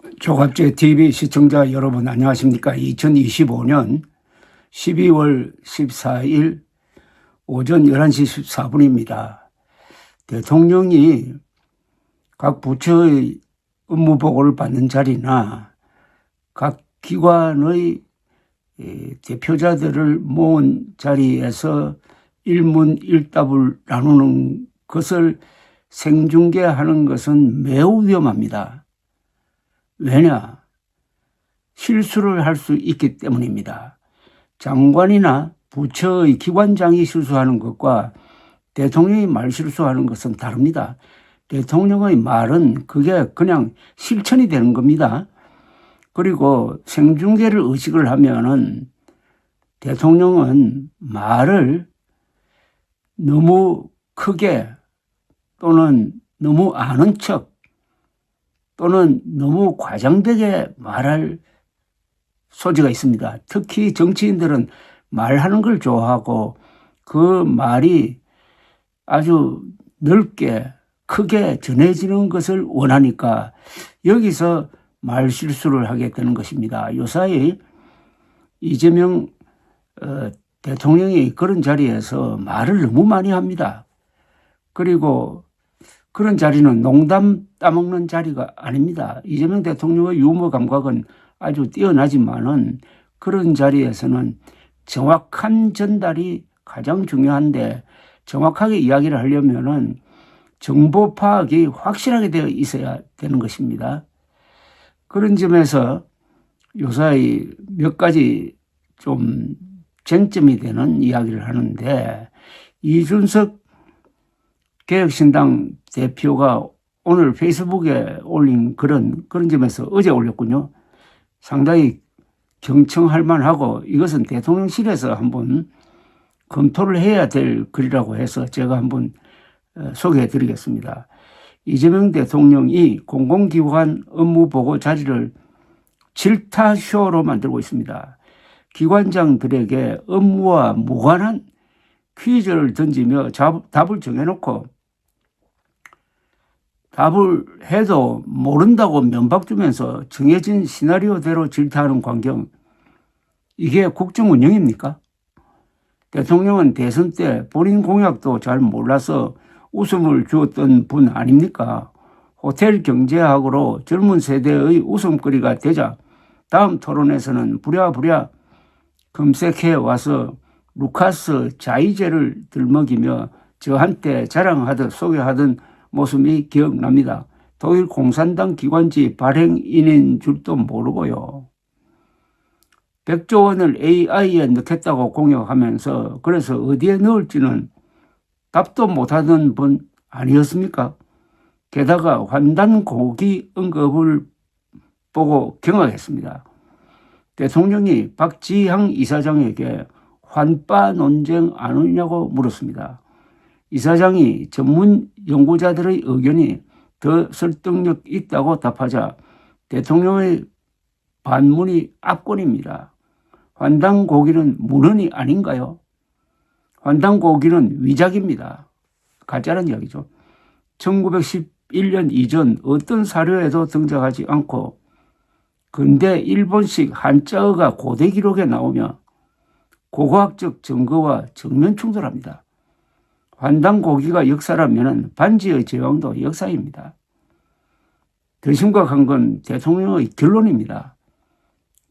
조갑제 TV 시청자 여러분 안녕하십니까? 2025년 12월 14일 오전 11시 14분입니다. 대통령이 각 부처의 업무 보고를 받는 자리나 각 기관의 대표자들을 모은 자리에서 일문일답을 나누는 것을 생중계하는 것은 매우 위험합니다. 왜냐? 실수를 할 수 있기 때문입니다. 장관이나 부처의 기관장이 실수하는 것과 대통령이 말 실수하는 것은 다릅니다. 대통령의 말은 그게 그냥 실천이 되는 겁니다. 그리고 생중계를 의식을 하면은 대통령은 말을 너무 크게 또는 너무 아는 척 또는 너무 과장되게 말할 소지가 있습니다. 특히 정치인들은 말하는 걸 좋아하고 그 말이 아주 넓게 크게 전해지는 것을 원하니까 여기서 말 실수를 하게 되는 것입니다. 요사이 이재명 대통령이 그런 자리에서 말을 너무 많이 합니다. 그리고 그런 자리는 농담 따먹는 자리가 아닙니다. 이재명 대통령의 유머 감각은 아주 뛰어나지만은 그런 자리에서는 정확한 전달이 가장 중요한데 정확하게 이야기를 하려면은 정보 파악이 확실하게 되어 있어야 되는 것입니다. 그런 점에서 요사이 몇 가지 좀 쟁점이 되는 이야기를 하는데 이준석 개혁신당 대표가 오늘 페이스북에 올린 그런 점에서 어제 올렸군요. 상당히 경청할 만하고 이것은 대통령실에서 한번 검토를 해야 될 글이라고 해서 제가 한번 소개해 드리겠습니다. 이재명 대통령이 공공기관 업무보고 자리를 질타쇼로 만들고 있습니다. 기관장들에게 업무와 무관한 퀴즈를 던지며 답을 정해놓고 답을 해도 모른다고 면박 주면서 정해진 시나리오대로 질타하는 광경, 이게 국정 운영입니까? 대통령은 대선 때 본인 공약도 잘 몰라서 웃음을 주었던 분 아닙니까? 호텔 경제학으로 젊은 세대의 웃음거리가 되자 다음 토론에서는 부랴부랴 검색해 와서 루카스 자이제를 들먹이며 저한테 자랑하듯 소개하던 모습이 기억납니다. 독일 공산당 기관지 발행인인 줄도 모르고요. 100조 원을 AI에 넣겠다고 공약하면서 그래서 어디에 넣을지는 답도 못하던 분 아니었습니까? 게다가 환단고기 언급을 보고 경악했습니다. 대통령이 박지향 이사장에게 환빠 논쟁 안 하냐고 물었습니다. 이사장이 전문 연구자들의 의견이 더 설득력 있다고 답하자 대통령의 반문이 압권입니다. 환단고기는 문헌이 아닌가요? 환단고기는 위작입니다. 가짜란 이야기죠. 1911년 이전 어떤 사료에도 등장하지 않고 근대 일본식 한자어가 고대 기록에 나오며 고고학적 증거와 정면 충돌합니다. 환단고기가 역사라면 반지의 제왕도 역사입니다. 더 심각한 건 대통령의 결론입니다.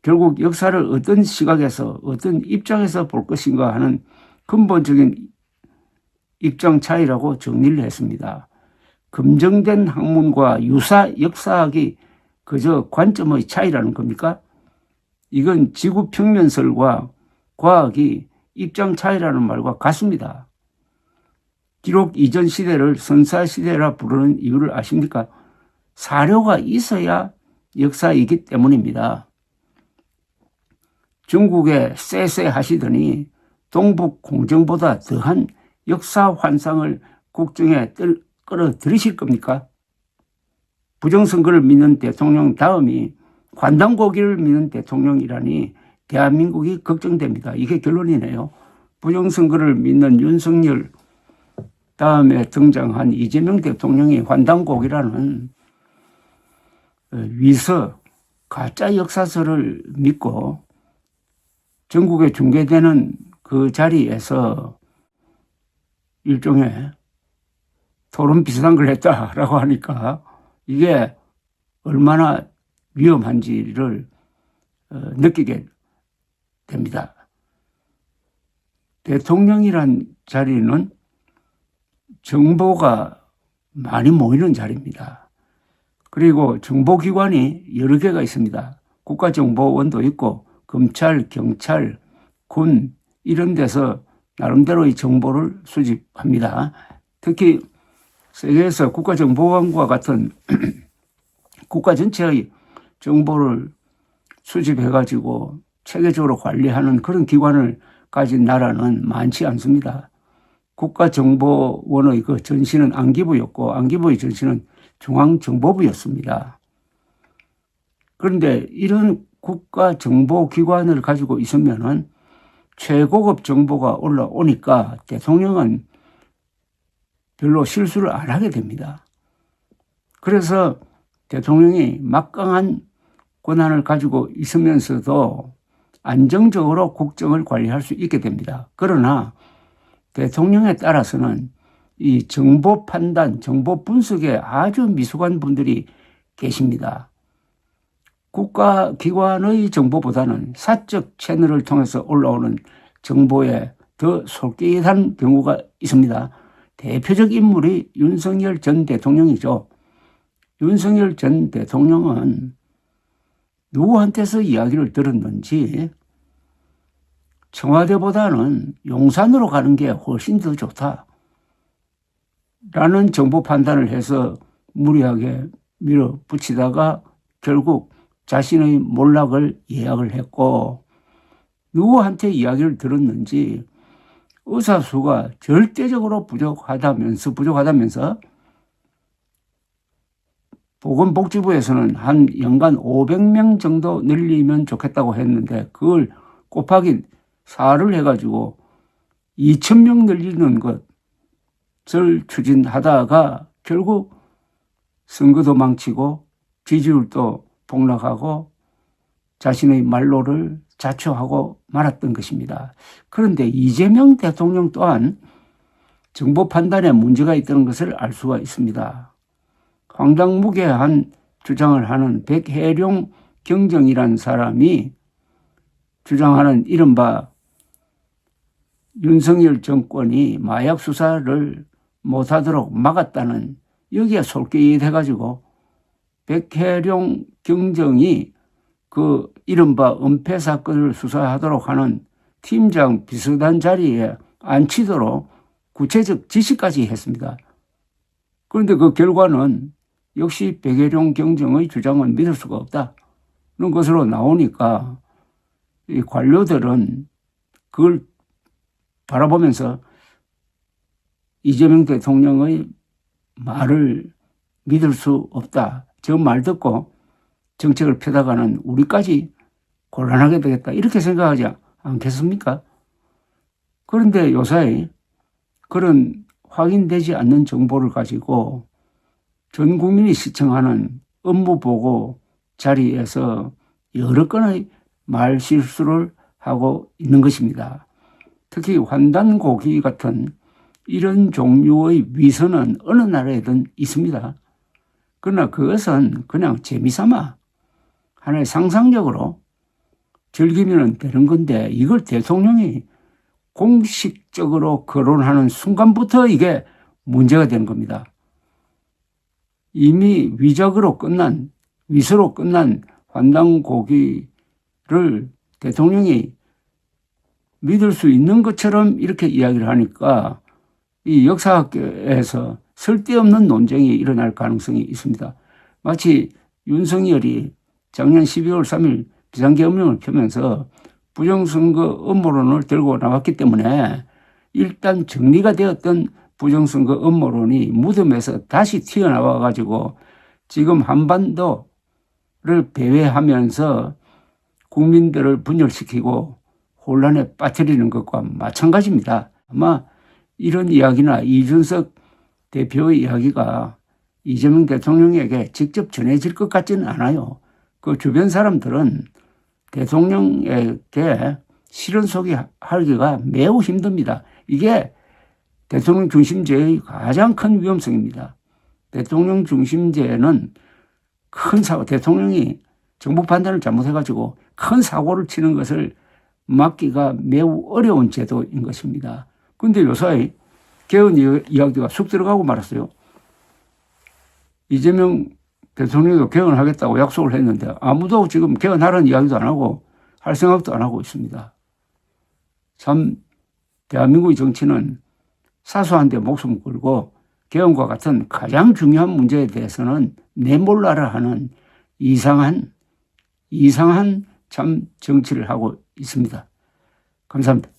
결국 역사를 어떤 시각에서 어떤 입장에서 볼 것인가 하는 근본적인 입장 차이라고 정리를 했습니다. 검증된 학문과 유사 역사학이 그저 관점의 차이라는 겁니까? 이건 지구평면설과 과학이 입장 차이라는 말과 같습니다. 기록 이전 시대를 선사시대라 부르는 이유를 아십니까? 사료가 있어야 역사이기 때문입니다. 중국에 쎄쎄 하시더니 동북 공정보다 더한 역사 환상을 국정에 끌어들이실 겁니까? 부정선거를 믿는 대통령 다음이 환단고기를 믿는 대통령이라니 대한민국이 걱정됩니다. 이게 결론이네요. 부정선거를 믿는 윤석열 다음에 등장한 이재명 대통령이 환단곡이라는 위서 가짜 역사서를 믿고 전국에 중계되는 그 자리에서 일종의 토론 비슷한 걸 했다라고 하니까 이게 얼마나 위험한지를 느끼게 됩니다. 대통령이란 자리는 정보가 많이 모이는 자리입니다. 그리고 정보기관이 여러 개가 있습니다. 국가정보원도 있고 검찰, 경찰, 군 이런 데서 나름대로의 정보를 수집합니다. 특히 세계에서 국가정보원과 같은 국가 전체의 정보를 수집해가지고 체계적으로 관리하는 그런 기관을 가진 나라는 많지 않습니다. 국가정보원의 그 전신은 안기부였고 안기부의 전신은 중앙정보부였습니다. 그런데 이런 국가정보기관을 가지고 있으면은 최고급 정보가 올라오니까 대통령은 별로 실수를 안 하게 됩니다. 그래서 대통령이 막강한 권한을 가지고 있으면서도 안정적으로 국정을 관리할 수 있게 됩니다. 그러나 대통령에 따라서는 이 정보 판단, 정보 분석에 아주 미숙한 분들이 계십니다. 국가기관의 정보보다는 사적 채널을 통해서 올라오는 정보에 더 솔깃한 경우가 있습니다. 대표적 인물이 윤석열 전 대통령이죠. 윤석열 전 대통령은 누구한테서 이야기를 들었는지 청와대보다는 용산으로 가는 게 훨씬 더 좋다 라는 정보 판단을 해서 무리하게 밀어붙이다가 결국 자신의 몰락을 예약을 했고 누구한테 이야기를 들었는지 의사수가 절대적으로 부족하다면서 보건복지부에서는 한 연간 500명 정도 늘리면 좋겠다고 했는데 그걸 곱하기 4를 해가지고 2,000명 늘리는 것을 추진하다가 결국 선거도 망치고 지지율도 폭락하고 자신의 말로를 자초하고 말았던 것입니다. 그런데 이재명 대통령 또한 정보 판단에 문제가 있다는 것을 알 수가 있습니다. 황당무계한 주장을 하는 백혜룡 경정이라는 사람이 주장하는 이른바 윤석열 정권이 마약 수사를 못하도록 막았다는 여기에 솔깃해가지고 백혜룡 경정이 그 이른바 은폐 사건을 수사하도록 하는 팀장 비서단 자리에 앉히도록 구체적 지시까지 했습니다. 그런데 그 결과는 역시 백혜룡 경정의 주장은 믿을 수가 없다는 것으로 나오니까 이 관료들은 그걸 바라보면서 이재명 대통령의 말을 믿을 수 없다. 저 말 듣고 정책을 펴다가는 우리까지 곤란하게 되겠다. 이렇게 생각하지 않겠습니까? 그런데 요새 그런 확인되지 않는 정보를 가지고 전 국민이 시청하는 업무보고 자리에서 여러 건의 말 실수를 하고 있는 것입니다. 특히 환단고기 같은 이런 종류의 위선은 어느 나라에든 있습니다. 그러나 그것은 그냥 재미삼아 하나의 상상력으로 즐기면 되는 건데 이걸 대통령이 공식적으로 거론하는 순간부터 이게 문제가 되는 겁니다. 이미 위적으로 끝난, 위서로 끝난 환단고기를 대통령이 믿을 수 있는 것처럼 이렇게 이야기를 하니까 이 역사학계에서 쓸데없는 논쟁이 일어날 가능성이 있습니다. 마치 윤석열이 작년 12월 3일 비상계엄령을 펴면서 부정선거 음모론을 들고 나왔기 때문에 일단 정리가 되었던 부정선거 음모론이 무덤에서 다시 튀어나와 가지고 지금 한반도를 배회하면서 국민들을 분열시키고 혼란에 빠뜨리는 것과 마찬가지입니다. 아마 이런 이야기나 이준석 대표의 이야기가 이재명 대통령에게 직접 전해질 것 같지는 않아요. 그 주변 사람들은 대통령에게 실언 소개하기가 매우 힘듭니다. 이게 대통령 중심제의 가장 큰 위험성입니다. 대통령 중심제는 큰 사고, 대통령이 정부 판단을 잘못해가지고 큰 사고를 치는 것을 막기가 매우 어려운 제도인 것입니다. 그런데 요새 개헌 이야기가 쑥 들어가고 말았어요. 이재명 대통령도 개헌하겠다고 약속을 했는데 아무도 지금 개헌하라는 이야기도 안 하고 할 생각도 안 하고 있습니다. 참 대한민국의 정치는 사소한 데 목숨 걸고 개헌과 같은 가장 중요한 문제에 대해서는 내몰라라 하는 이상한 참 정치를 하고 있습니다. 감사합니다.